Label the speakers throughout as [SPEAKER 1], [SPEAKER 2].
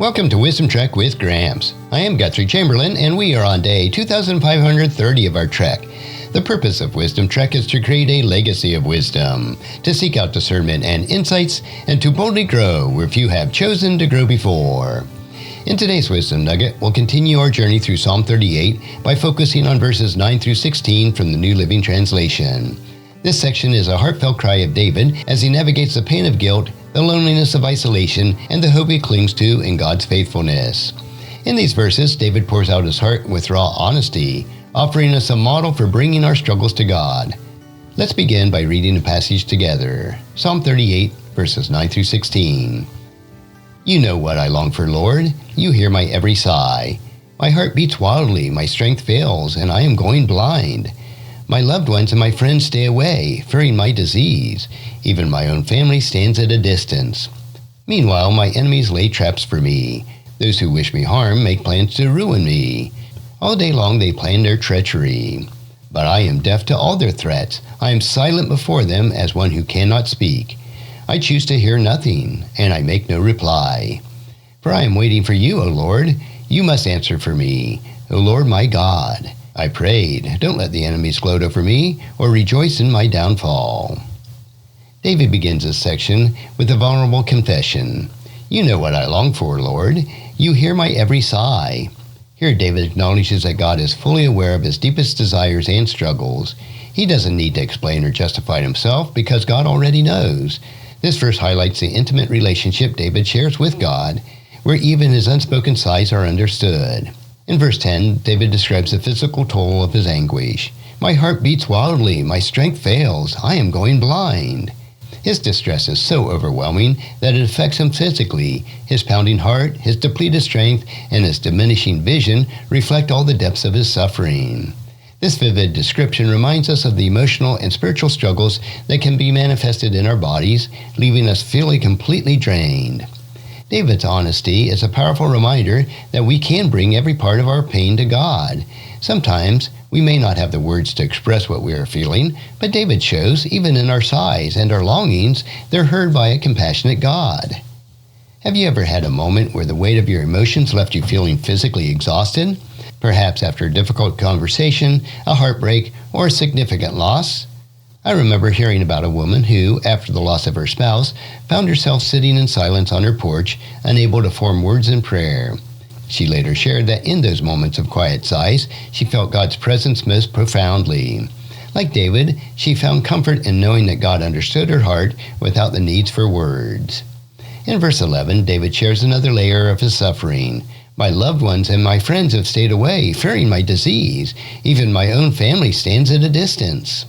[SPEAKER 1] Welcome to Wisdom Trek with Gramps. I am Guthrie Chamberlain, and we are on day 2530 of our trek. The purpose of Wisdom Trek is to create a legacy of wisdom, to seek out discernment and insights, and to boldly grow where few have chosen to grow before. In today's Wisdom Nugget, we'll continue our journey through Psalm 38 by focusing on verses 9 through 16 from the New Living Translation. This section is a heartfelt cry of David as he navigates the pain of guilt, the loneliness of isolation, and the hope he clings to in God's faithfulness. In these verses, David pours out his heart with raw honesty, offering us a model for bringing our struggles to God. Let's begin by reading the passage together. Psalm 38, verses 9 through 16. You know what I long for, Lord. You hear my every sigh. My heart beats wildly, my strength fails, and I am going blind. My loved ones and my friends stay away, fearing my disease. Even my own family stands at a distance. Meanwhile, my enemies lay traps for me. Those who wish me harm make plans to ruin me. All day long they plan their treachery. But I am deaf to all their threats. I am silent before them as one who cannot speak. I choose to hear nothing, and I make no reply. For I am waiting for you, O Lord. You must answer for me, O Lord my God. I prayed, don't let the enemies gloat over me or rejoice in my downfall. David begins this section with a vulnerable confession. You know what I long for, Lord. You hear my every sigh. Here David acknowledges that God is fully aware of his deepest desires and struggles. He doesn't need to explain or justify himself because God already knows. This verse highlights the intimate relationship David shares with God, where even his unspoken sighs are understood. In verse 10, David describes the physical toll of his anguish. My heart beats wildly, my strength fails, I am going blind. His distress is so overwhelming that it affects him physically. His pounding heart, his depleted strength, and his diminishing vision reflect all the depths of his suffering. This vivid description reminds us of the emotional and spiritual struggles that can be manifested in our bodies, leaving us feeling completely drained. David's honesty is a powerful reminder that we can bring every part of our pain to God. Sometimes we may not have the words to express what we are feeling, but David shows, even in our sighs and our longings, they're heard by a compassionate God. Have you ever had a moment where the weight of your emotions left you feeling physically exhausted? Perhaps after a difficult conversation, a heartbreak, or a significant loss? I remember hearing about a woman who, after the loss of her spouse, found herself sitting in silence on her porch, unable to form words in prayer. She later shared that in those moments of quiet sighs, she felt God's presence most profoundly. Like David, she found comfort in knowing that God understood her heart without the needs for words. In verse 11, David shares another layer of his suffering. My loved ones and my friends have stayed away, fearing my disease. Even my own family stands at a distance.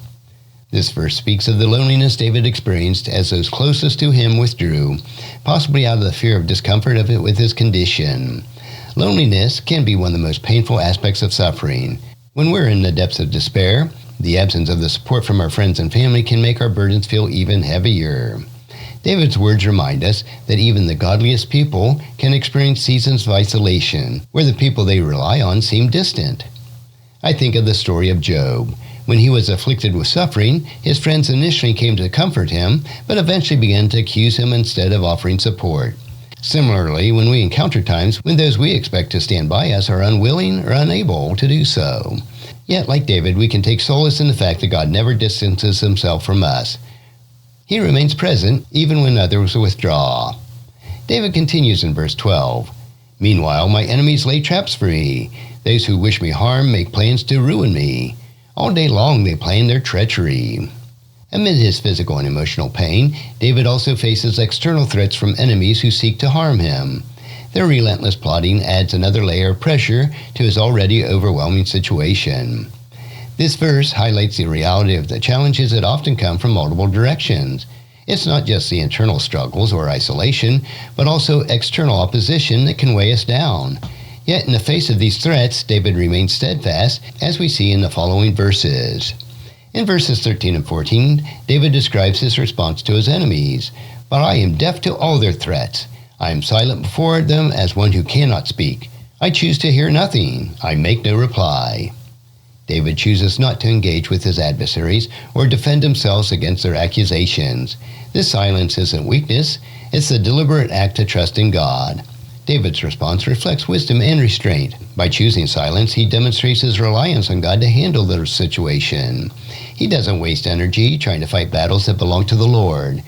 [SPEAKER 1] This verse speaks of the loneliness David experienced as those closest to him withdrew, possibly out of the fear of discomfort of it with his condition. Loneliness can be one of the most painful aspects of suffering. When we're in the depths of despair, the absence of the support from our friends and family can make our burdens feel even heavier. David's words remind us that even the godliest people can experience seasons of isolation, where the people they rely on seem distant. I think of the story of Job. When he was afflicted with suffering, his friends initially came to comfort him, but eventually began to accuse him instead of offering support. Similarly, when we encounter times when those we expect to stand by us are unwilling or unable to do so. Yet, like David, we can take solace in the fact that God never distances himself from us. He remains present even when others withdraw. David continues in verse 12. Meanwhile, my enemies lay traps for me. Those who wish me harm make plans to ruin me. All day long they plan their treachery. Amid his physical and emotional pain, David also faces external threats from enemies who seek to harm him. Their relentless plotting adds another layer of pressure to his already overwhelming situation. This verse highlights the reality of the challenges that often come from multiple directions. It's not just the internal struggles or isolation, but also external opposition that can weigh us down. Yet in the face of these threats, David remains steadfast, as we see in the following verses. In verses 13 and 14, David describes his response to his enemies. But I am deaf to all their threats. I am silent before them as one who cannot speak. I choose to hear nothing. I make no reply. David chooses not to engage with his adversaries or defend himself against their accusations. This silence isn't weakness. It's a deliberate act to trust in God. David's response reflects wisdom and restraint. By choosing silence, he demonstrates his reliance on God to handle the situation. He doesn't waste energy trying to fight battles that belong to the Lord.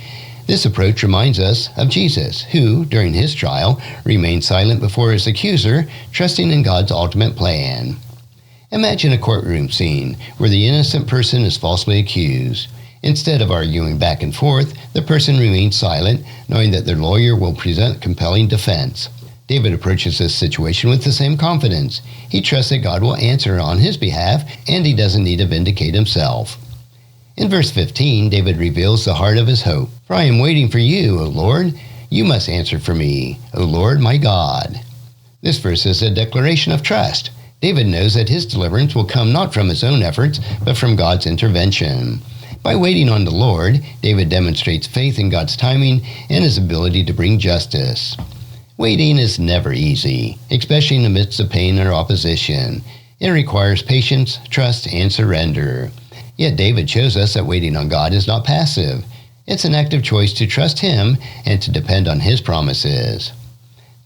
[SPEAKER 1] This approach reminds us of Jesus, who, during his trial, remained silent before his accuser, trusting in God's ultimate plan. Imagine a courtroom scene where the innocent person is falsely accused. Instead of arguing back and forth, the person remains silent, knowing that their lawyer will present a compelling defense. David approaches this situation with the same confidence. He trusts that God will answer on his behalf, and he doesn't need to vindicate himself. In verse 15, David reveals the heart of his hope. "For I am waiting for you, O Lord. You must answer for me, O Lord my God." This verse is a declaration of trust. David knows that his deliverance will come not from his own efforts, but from God's intervention. By waiting on the Lord, David demonstrates faith in God's timing and his ability to bring justice. Waiting is never easy, especially in the midst of pain or opposition. It requires patience, trust, and surrender. Yet David shows us that waiting on God is not passive. It's an active choice to trust him and to depend on his promises.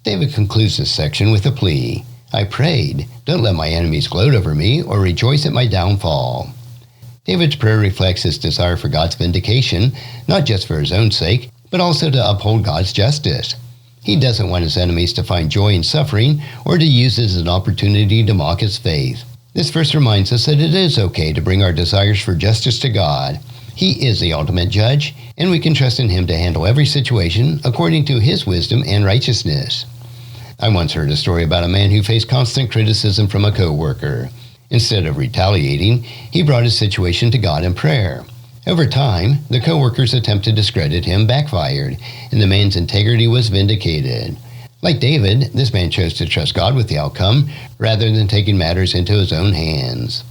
[SPEAKER 1] David concludes this section with a plea. "I prayed, don't let my enemies gloat over me or rejoice at my downfall." David's prayer reflects his desire for God's vindication, not just for his own sake, but also to uphold God's justice. He doesn't want his enemies to find joy in suffering or to use it as an opportunity to mock his faith. This verse reminds us that it is okay to bring our desires for justice to God. He is the ultimate judge, and we can trust in him to handle every situation according to his wisdom and righteousness. I once heard a story about a man who faced constant criticism from a co-worker. Instead of retaliating, he brought his situation to God in prayer. Over time, the co-worker's attempt to discredit him backfired, and the man's integrity was vindicated. Like David, this man chose to trust God with the outcome, rather than taking matters into his own hands.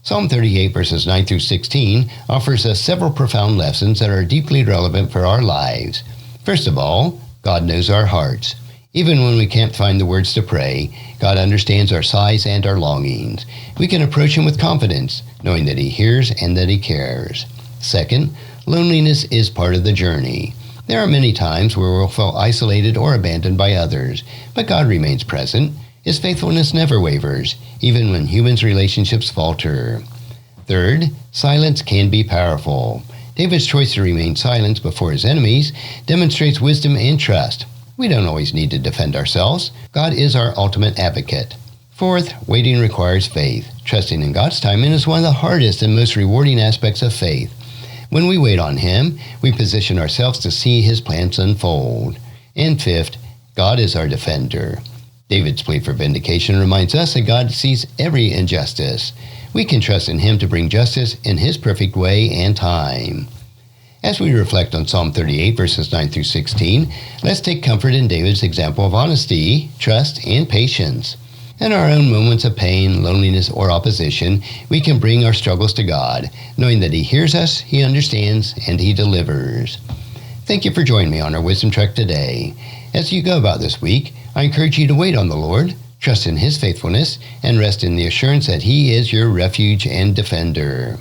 [SPEAKER 1] Psalm 38 verses 9 through 16 offers us several profound lessons that are deeply relevant for our lives. First of all, God knows our hearts. Even when we can't find the words to pray, God understands our sighs and our longings. We can approach him with confidence, knowing that he hears and that he cares. Second, loneliness is part of the journey. There are many times where we'll feel isolated or abandoned by others, but God remains present. His faithfulness never wavers, even when humans' relationships falter. Third, silence can be powerful. David's choice to remain silent before his enemies demonstrates wisdom and trust. We don't always need to defend ourselves. God is our ultimate advocate. Fourth, waiting requires faith. Trusting in God's timing is one of the hardest and most rewarding aspects of faith. When we wait on him, we position ourselves to see his plans unfold. And fifth, God is our defender. David's plea for vindication reminds us that God sees every injustice. We can trust in him to bring justice in his perfect way and time. As we reflect on Psalm 38, verses 9 through 16, let's take comfort in David's example of honesty, trust, and patience. In our own moments of pain, loneliness, or opposition, we can bring our struggles to God, knowing that he hears us, he understands, and he delivers. Thank you for joining me on our Wisdom Trek today. As you go about this week, I encourage you to wait on the Lord, trust in his faithfulness, and rest in the assurance that he is your refuge and defender.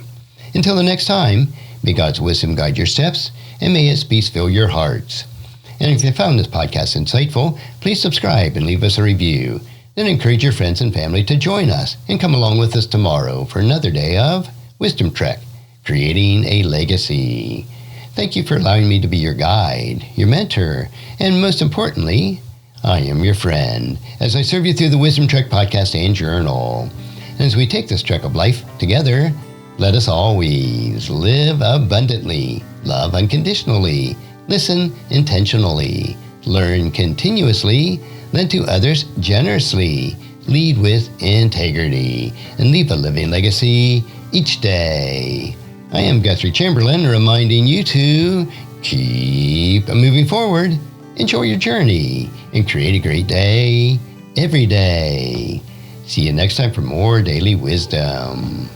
[SPEAKER 1] Until the next time, may God's wisdom guide your steps, and may his peace fill your hearts. And if you found this podcast insightful, please subscribe and leave us a review. Then encourage your friends and family to join us and come along with us tomorrow for another day of Wisdom Trek, creating a legacy. Thank you for allowing me to be your guide, your mentor, and most importantly, I am your friend as I serve you through the Wisdom Trek podcast and journal. And as we take this trek of life together, let us always live abundantly, love unconditionally, listen intentionally, learn continuously, lend to others generously, lead with integrity, and leave a living legacy each day. I am Guthrie Chamberlain, reminding you to keep moving forward, enjoy your journey, and create a great day every day. See you next time for more daily wisdom.